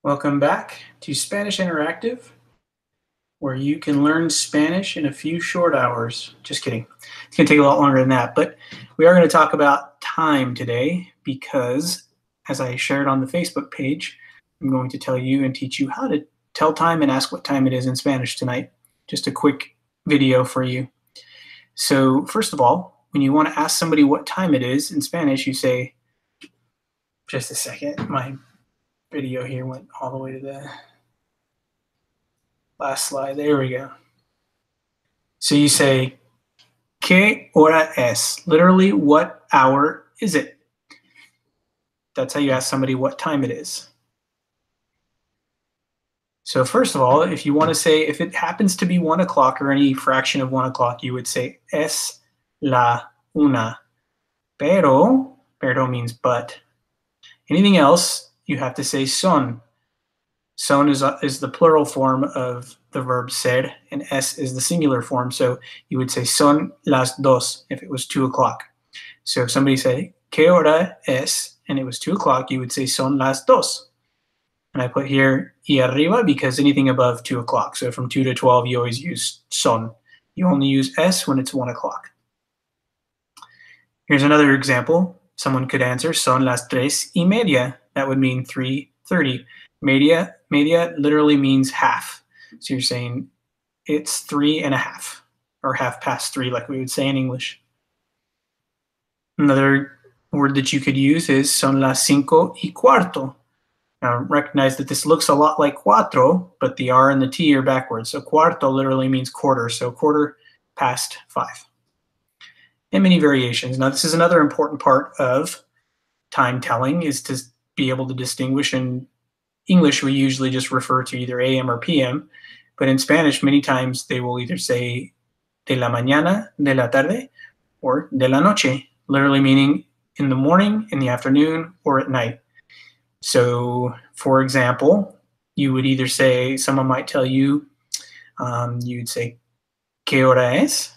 Welcome back to Spanish Interactive, where you can learn Spanish in a few short hours. Just kidding. It's going to take a lot longer than that, but we are going to talk about time today because, as I shared on the Facebook page, I'm going to tell you and teach you how to tell time and ask what time it is in Spanish tonight. Just a quick video for you. So first of all, when you want to ask somebody what time it is in Spanish, you say, just a second, my video here went all the way to the last slide. There we go. So you say, ¿Qué hora es? Literally, what hour is it? That's how you ask somebody what time it is. So first of all, if you want to say, if it happens to be 1 o'clock or any fraction of 1 o'clock, you would say, es la una. Pero means but. Anything else, you have to say son. Son is the plural form of the verb ser, and es is the singular form. So you would say son las dos if it was 2 o'clock. So if somebody said, ¿Qué hora es? And it was 2 o'clock, you would say son las dos. And I put here y arriba because anything above 2 o'clock. So from 2 to 12, you always use son. You only use es when it's 1 o'clock. Here's another example. Someone could answer son las 3:30. That would mean 3:30. Media literally means half. So you're saying it's 3:30 or 3:30 like we would say in English. Another word that you could use is son las 5:15. Now recognize that this looks a lot like cuatro, but the R and the T are backwards. So cuarto literally means quarter, so 5:15. And many variations. Now this is another important part of time telling, is to be able to distinguish. In English, we usually just refer to either AM or PM, but in Spanish, many times they will either say de la mañana, de la tarde, or de la noche, literally meaning in the morning, in the afternoon, or at night. So, for example, you would either say, someone might tell you, you'd say, ¿Qué hora es?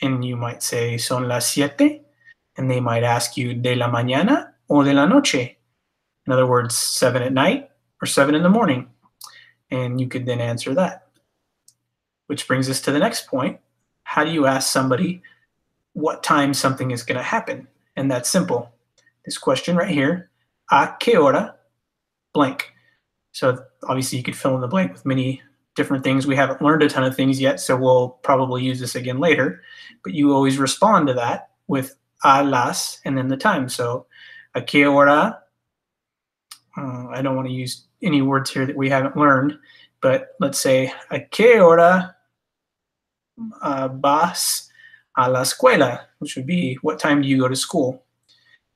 And you might say, son las 7, and they might ask you, de la mañana o de la noche? In other words, 7 at night or 7 in the morning. And you could then answer that. Which brings us to the next point. How do you ask somebody what time something is going to happen? And that's simple. This question right here, ¿a qué hora? Blank. So obviously you could fill in the blank with many different things. We haven't learned a ton of things yet, so we'll probably use this again later. But you always respond to that with a las and then the time. So ¿a qué hora? I don't want to use any words here that we haven't learned, but let's say ¿a qué hora vas a la escuela? Which would be, what time do you go to school?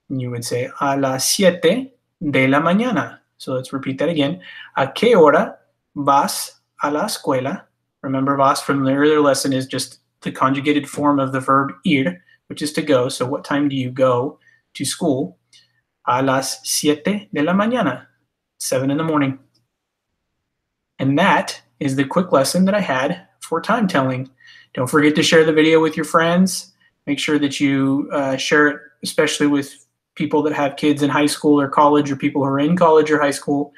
And you would say a las 7 de la mañana. So let's repeat that again. ¿A qué hora vas a la escuela? Remember, vas from the earlier lesson is just the conjugated form of the verb ir, which is to go. So what time do you go to school? A las 7 de la mañana, 7 in the morning. And that is the quick lesson that I had for time telling. Don't forget to share the video with your friends. Make sure that you share it, especially with people that have kids in high school or college, or people who are in college or high school,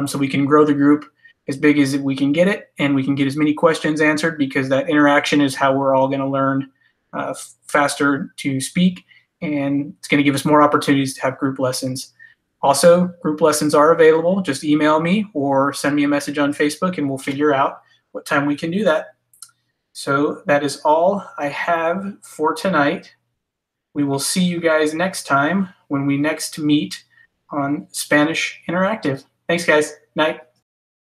so we can grow the group as big as we can get it, and we can get as many questions answered, because that interaction is how we're all going to learn faster to speak, and it's going to give us more opportunities to have group lessons. Also, group lessons are available. Just email me or send me a message on Facebook, and we'll figure out what time we can do that. So that is all I have for tonight. We will see you guys next time when we next meet on Spanish Interactive. Thanks, guys. Night.